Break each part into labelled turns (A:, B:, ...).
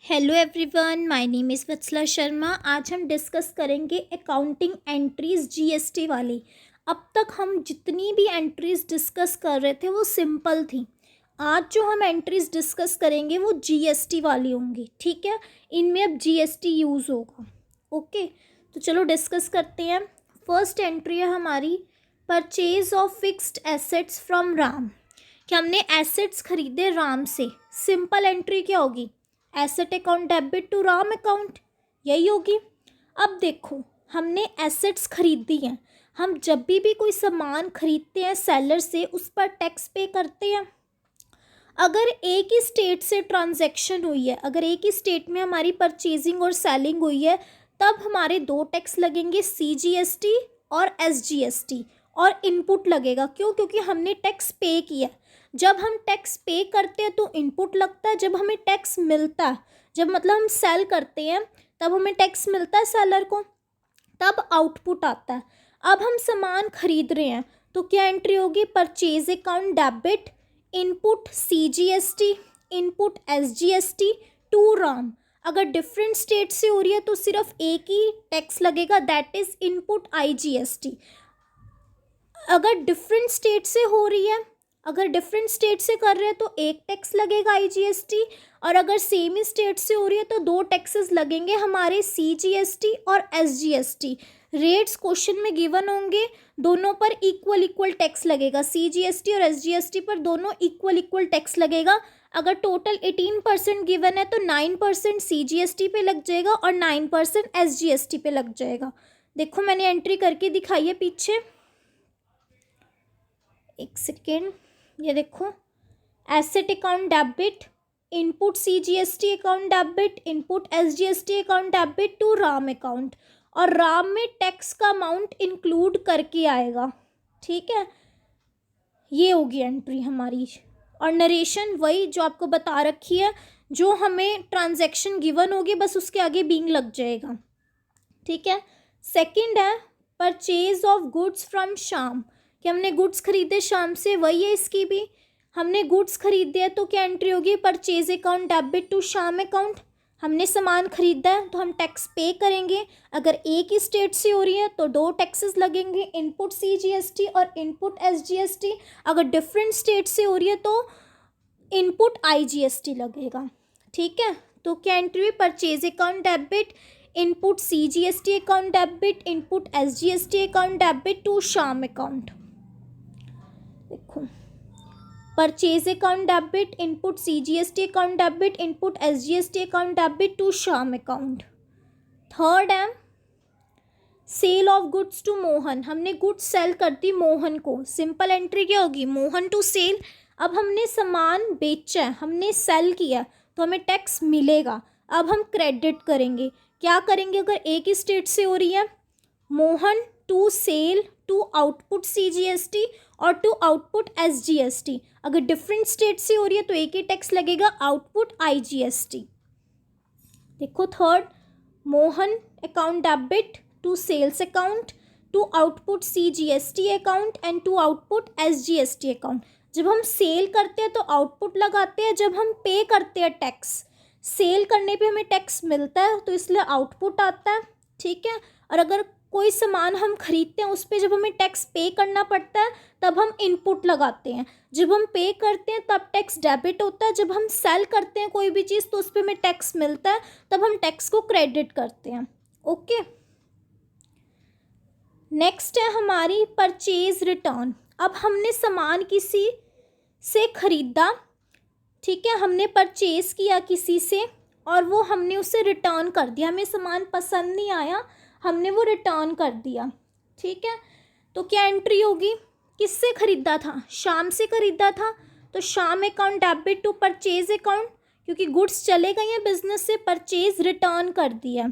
A: Hello everyone, my name is Vatsala Sharma. आज हम discuss करेंगे अकाउंटिंग एंट्रीज जीएसटी वाली। अब तक हम जितनी भी एंट्रीज डिस्कस कर रहे थे वो सिंपल थी। आज जो हम एंट्रीज डिस्कस करेंगे वो जीएसटी वाली होंगी, ठीक है। इनमें अब जीएसटी यूज़ होगा। ओके, तो चलो डिस्कस करते हैं। फर्स्ट एंट्री है हमारी purchase of fixed assets from Ram, कि हमने एसेट्स खरीदे राम से। सिंपल एंट्री क्या होगी? Asset account debit to Ram account, यही होगी। अब देखो, हमने एसेट्स खरीदी हैं। हम जब भी कोई सामान खरीदते हैं सेलर से, उस पर टैक्स पे करते हैं। अगर एक ही स्टेट से ट्रांजैक्शन हुई है, अगर एक ही स्टेट में हमारी परचेजिंग और सेलिंग हुई है, तब हमारे दो टैक्स लगेंगे, सीजीएसटी और एसजीएसटी, और इनपुट लगेगा। क्यों? क्योंकि हमने टैक्स पे किया। जब हम टैक्स पे करते हैं तो इनपुट लगता है, जब हमें टैक्स मिलता है, जब मतलब हम सेल करते हैं तब हमें टैक्स मिलता है सेलर को, तब आउटपुट आता है। अब हम सामान खरीद रहे हैं तो क्या एंट्री होगी? Purchase account debit, input CGST, input SGST to Ram. अगर डिफरेंट स्टेट से हो रही है तो सिर्फ एक ही टैक्स लगेगा, दैट इज इनपुट आईजीएसटी। अगर डिफरेंट स्टेट से हो रही है, अगर डिफरेंट स्टेट से कर रहे हैं तो एक टैक्स लगेगा आईजीएसटी, और अगर सेम ही स्टेट से हो रही है तो दो टैक्सेस लगेंगे हमारे, सीजीएसटी और एसजीएसटी। रेट्स क्वेश्चन में गिवन होंगे, दोनों पर इक्वल टैक्स लगेगा। सीजीएसटी और एसजीएसटी पर दोनों इक्वल टैक्स लगेगा। अगर टोटल 18% गिवन है तो 9% सीजीएसटी पे लग जाएगा और 9% एसजीएसटी पे लग जाएगा। देखो मैंने एंट्री करके दिखाई है पीछे, एक सेकेंड, ये देखो। Asset account debit, input CGST account debit, input SGST account debit to Ram account, और राम में टैक्स का अमाउंट इंक्लूड करके आएगा, ठीक है। ये होगी एंट्री हमारी, और नरेशन वही जो आपको बता रखी है, जो हमें ट्रांजैक्शन गिवन होगी बस उसके आगे बीइंग लग जाएगा, ठीक है। सेकंड है परचेज ऑफ गुड्स फ्रॉम शाम, कि हमने गुड्स खरीदे शाम से, वही है इसकी भी। हमने गुड्स खरीदे हैं तो क्या एंट्री होगी? Purchase account debit to Shyam account. हमने सामान खरीदा है तो हम टैक्स पे करेंगे। अगर एक ही स्टेट से हो रही है तो दो टैक्सेस लगेंगे, इनपुट सीजीएसटी और इनपुट एसजीएसटी। अगर डिफरेंट स्टेट से हो रही है तो इनपुट आईजीएसटी लगेगा, ठीक है। तो क्या एंट्री हुई? Purchase account debit, input CGST account debit, input SGST account debit to Shyam account. देखो, purchase account debit, input CGST account debit, input SGST account debit to Shyam account. Third है sale of goods to Mohan, हमने goods cell कर दी मोहन को। Simple entry क्या होगी? Mohan to sale. अब हमने सामान बेचा है, हमने सेल किया, तो हमें टैक्स मिलेगा। अब हम क्रेडिट करेंगे। क्या करेंगे? अगर एक ही स्टेट से हो रही है, Mohan to sale to output CGST और टू आउटपुट एसजीएसटी। अगर डिफरेंट स्टेट से हो रही है तो एक ही टैक्स लगेगा, आउटपुट आईजीएसटी। देखो, third, Mohan account debit to sales account to output CGST account and to output SGST account. जब हम सेल करते हैं तो आउटपुट लगाते हैं, जब हम पे करते हैं टैक्स, सेल करने पे हमें टैक्स मिलता है तो इसलिए आउटपुट आता है, ठीक है। और अगर कोई सामान हम खरीदते हैं उस पर जब हमें टैक्स पे करना पड़ता है तब हम इनपुट लगाते हैं। जब हम पे करते हैं तब टैक्स डेबिट होता है, जब हम सेल करते हैं कोई भी चीज़ तो उस पर हमें टैक्स मिलता है, तब हम टैक्स को क्रेडिट करते हैं। ओके, नेक्स्ट है हमारी परचेज रिटर्न। अब हमने सामान किसी से खरीदा, ठीक है, हमने परचेज किया किसी से और वो हमने उसे रिटर्न कर दिया। हमें सामान पसंद नहीं आया, हमने वो रिटर्न कर दिया, ठीक है। तो क्या एंट्री होगी? किससे खरीदा था? शाम से खरीदा था, तो Shyam account debit to purchase account, क्योंकि गुड्स चले गए हैं बिजनेस से, परचेज रिटर्न कर दिया।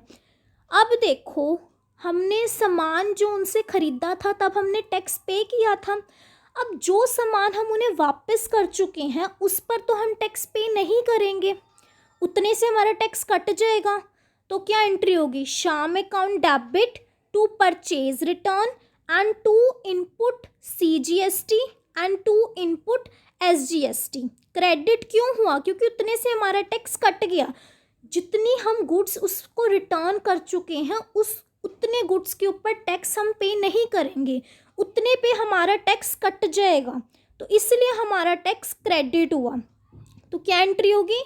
A: अब देखो, हमने सामान जो उनसे खरीदा था तब हमने टैक्स पे किया था। अब जो सामान हम उन्हें वापस कर चुके हैं उस पर तो हम टैक्स पे नहीं करेंगे, उतने से हमारा टैक्स कट जाएगा। तो क्या एंट्री होगी? Shyam account debit to purchase return and to input CGST and to input SGST. Credit क्यों हुआ? क्योंकि उतने से हमारा टैक्स कट गया। जितनी हम गुड्स उसको रिटर्न कर चुके हैं उतने गुड्स के ऊपर टैक्स हम पे नहीं करेंगे, उतने पे हमारा टैक्स कट जाएगा, तो इसलिए हमारा टैक्स क्रेडिट हुआ। तो क्या एंट्री होगी?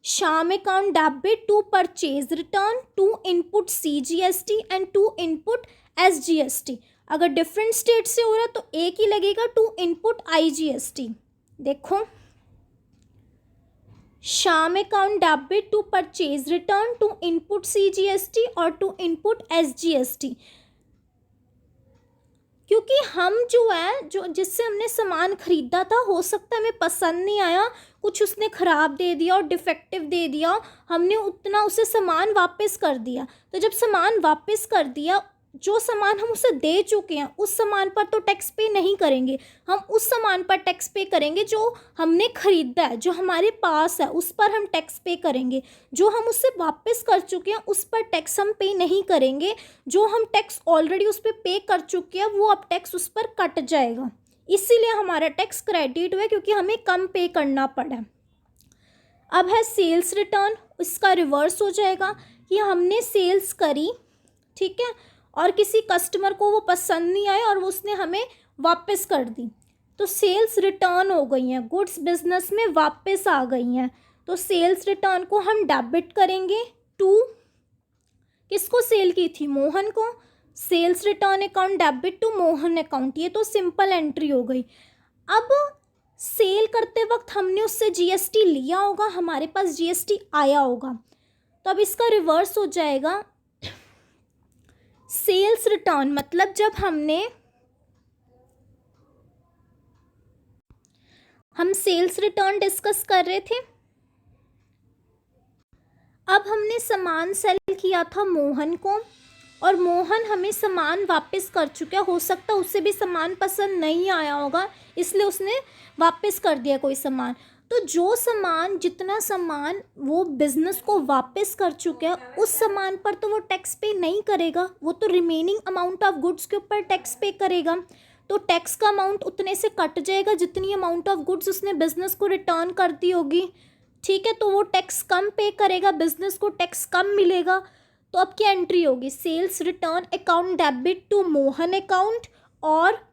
A: Shyam account debit to purchase return, to input CGST and to input SGST। अगर डिफरेंट स्टेट से हो रहा तो एक ही लगेगा, टू इनपुट IGST। देखो, Shyam account debit to purchase return, to input CGST और टू इनपुट SGST। क्योंकि हम जो है, जो जिससे हमने सामान खरीदा था, हो सकता है हमें पसंद नहीं आया, कुछ उसने ख़राब दे दिया और डिफेक्टिव दे दिया, हमने उतना उसे सामान वापस कर दिया। तो जब सामान वापस कर दिया, जो सामान हम उसे दे चुके हैं उस सामान पर तो टैक्स पे नहीं करेंगे, हम उस सामान पर टैक्स पे करेंगे जो हमने ख़रीदा है, जो हमारे पास है उस पर हम टैक्स पे करेंगे। जो हम उससे वापस कर चुके हैं उस पर टैक्स हम पे नहीं करेंगे, जो हम टैक्स ऑलरेडी उस पर पे कर चुके हैं वो अब टैक्स उस पर कट जाएगा। इसीलिए हमारा टैक्स क्रेडिट हुआ, क्योंकि हमें कम पे करना पड़ा। अब है सेल्स रिटर्न, इसका रिवर्स हो जाएगा कि हमने सेल्स करी, ठीक है, और किसी कस्टमर को वो पसंद नहीं आया और वो उसने हमें वापस कर दी, तो सेल्स रिटर्न हो गई हैं, गुड्स बिजनेस में वापस आ गई हैं। तो सेल्स रिटर्न को हम डेबिट करेंगे टू, किसको सेल की थी? मोहन को। Sales return account debit to Mohan account, ये तो सिंपल एंट्री हो गई। अब सेल करते वक्त हमने उससे GST लिया होगा, हमारे पास GST आया होगा, तो अब इसका रिवर्स हो जाएगा। सेल्स रिटर्न मतलब जब हम सेल्स रिटर्न डिस्कस कर रहे थे, अब हमने सामान सेल किया था मोहन को और मोहन हमें सामान वापस कर चुका है, हो सकता है उसे भी सामान पसंद नहीं आया होगा इसलिए उसने वापस कर दिया कोई सामान। तो जो सामान, जितना सामान वो बिज़नेस को वापस कर चुके हैं उस सामान पर तो वो टैक्स पे नहीं करेगा, वो तो रिमेनिंग अमाउंट ऑफ गुड्स के ऊपर टैक्स पे करेगा। तो टैक्स का अमाउंट उतने से कट जाएगा जितनी अमाउंट ऑफ गुड्स उसने बिज़नेस को रिटर्न कर दी होगी, ठीक है, तो वो टैक्स कम पे करेगा, बिज़नेस को टैक्स कम मिलेगा। तो अब क्या एंट्री होगी? Sales return account debit to Mohan account, और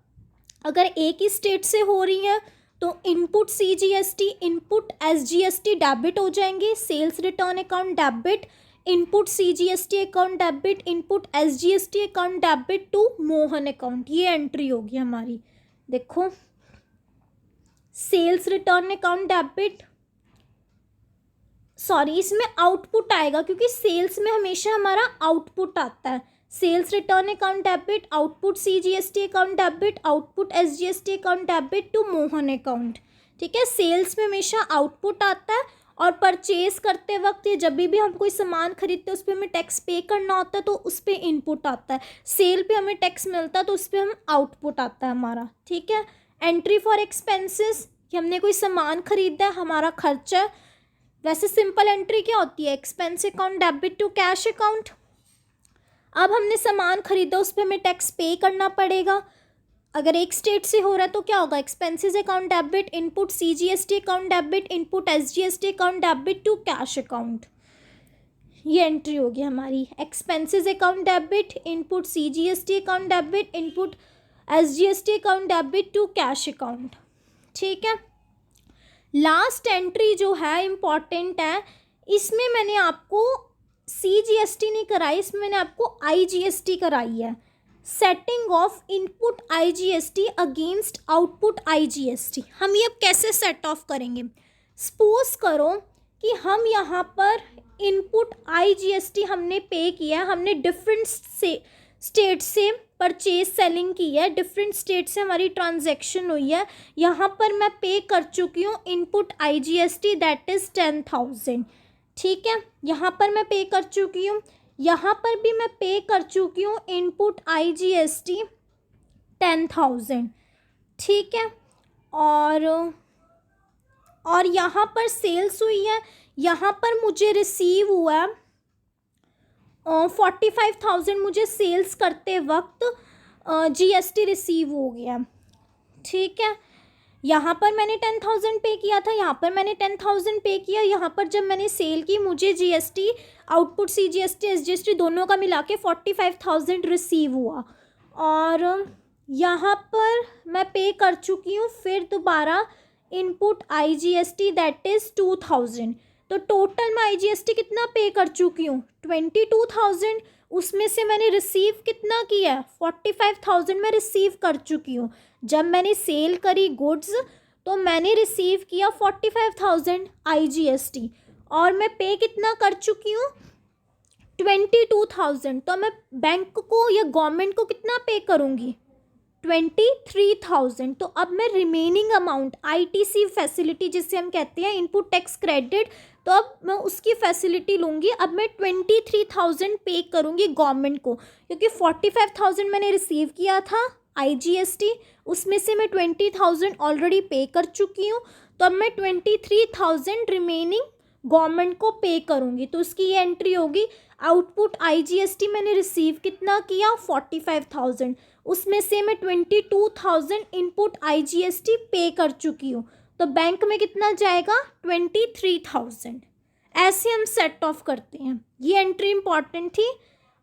A: अगर एक ही स्टेट से हो रही है तो input CGST, input SGST debit हो जाएंगे। Sales return account debit, input CGST account debit, input SGST account debit to Mohan account, ये एंट्री होगी हमारी। देखो, sales return account debit, sorry इसमें आउटपुट आएगा क्योंकि सेल्स में हमेशा हमारा आउटपुट आता है। Sales return account debit, output CGST account debit, output SGST account debit to Mohan account, ठीक है। सेल्स में हमेशा आउटपुट आता है और परचेज करते वक्त या जब भी हम कोई सामान खरीदते हैं उस पर हमें टैक्स पे करना होता है तो उस पर इनपुट आता है। सेल पे हमें टैक्स मिलता है तो उस पर हम आउटपुट आता है हमारा, ठीक है। एंट्री फॉर एक्सपेंसेस कि हमने कोई सामान खरीदा है, हमारा खर्चा है। वैसे सिंपल एंट्री क्या होती है? Expense account debit to cash account. अब हमने सामान खरीदा उस पर हमें टैक्स पे करना पड़ेगा। अगर एक स्टेट से हो रहा है तो क्या होगा? Expenses account debit, input CGST account debit, input SGST account debit to cash account, ये एंट्री होगी हमारी। Expenses account debit, input CGST account debit, input SGST account debit to cash account, ठीक है। लास्ट एंट्री जो है important है, इसमें मैंने आपको CGST नहीं कराई, इसमें मैंने आपको IGST कराई है। Setting of input IGST against output IGST। हम ये अब कैसे सेट ऑफ करेंगे? सपोज करो कि हम यहाँ पर इनपुट IGST हमने पे किया है, हमने डिफरेंट स्टेट से परचेज सेलिंग की है, डिफरेंट स्टेट से हमारी ट्रांजैक्शन हुई है। यहाँ पर मैं पे कर चुकी हूँ इनपुट IGST दैट इज़ 10,000, ठीक है। यहाँ पर मैं पे कर चुकी हूँ, यहाँ पर भी मैं पे कर चुकी हूँ इनपुट IGST 10,000, ठीक है। और यहाँ पर सेल्स हुई है, यहाँ पर मुझे रिसीव हुआ है 45,000, मुझे सेल्स करते वक्त GST रिसीव हो गया, ठीक है। यहाँ पर मैंने 10,000 पे किया था, यहाँ पर मैंने 10,000 पे किया, यहाँ पर जब मैंने सेल की मुझे जीएसटी आउटपुट CGST SGST दोनों का मिला के 45,000 रिसीव हुआ। और यहाँ पर मैं पे कर चुकी हूँ, फिर दोबारा इनपुट IGST दैट इज़ 2,000। तो टोटल मैं IGST कितना पे कर चुकी हूँ 22,000। उसमें से मैंने रिसीव कितना किया 45,000 मैं रिसीव कर चुकी हूँ। जब मैंने सेल करी गुड्स तो मैंने रिसीव किया 45,000 IGST और मैं पे कितना कर चुकी हूँ 22,000। तो मैं बैंक को या गवर्नमेंट को कितना पे करूँगी 23,000। तो अब मैं रिमेनिंग अमाउंट ITC फैसिलिटी जिसे हम कहते हैं इनपुट टैक्स क्रेडिट, तो अब मैं उसकी फैसिलिटी लूँगी। अब मैं 23,000 पे करूँगी गवर्नमेंट को, क्योंकि 45,000 मैंने रिसीव किया था IGST, उसमें से मैं 20,000 ऑलरेडी पे कर चुकी हूँ। तो अब मैं 23,000 रिमेनिंग गवर्नमेंट को पे करूँगी। तो उसकी ये एंट्री होगी, आउटपुट IGST मैंने रिसीव कितना किया 45,000, उसमें से मैं 22,000 इनपुट IGST पे कर चुकी हूँ। तो बैंक में कितना जाएगा 23,000। ऐसे हम सेट ऑफ करते हैं। ये एंट्री इंपॉर्टेंट थी।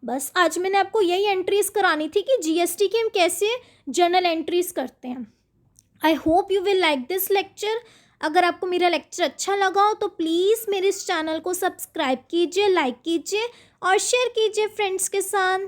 A: बस आज मैंने आपको यही एंट्रीज करानी थी कि GST की हम कैसे जर्नल एंट्रीज करते हैं। I hope you will like this lecture. अगर आपको मेरा लेक्चर अच्छा लगा हो तो प्लीज़ मेरे इस चैनल को सब्सक्राइब कीजिए, लाइक कीजिए और शेयर कीजिए फ्रेंड्स के साथ।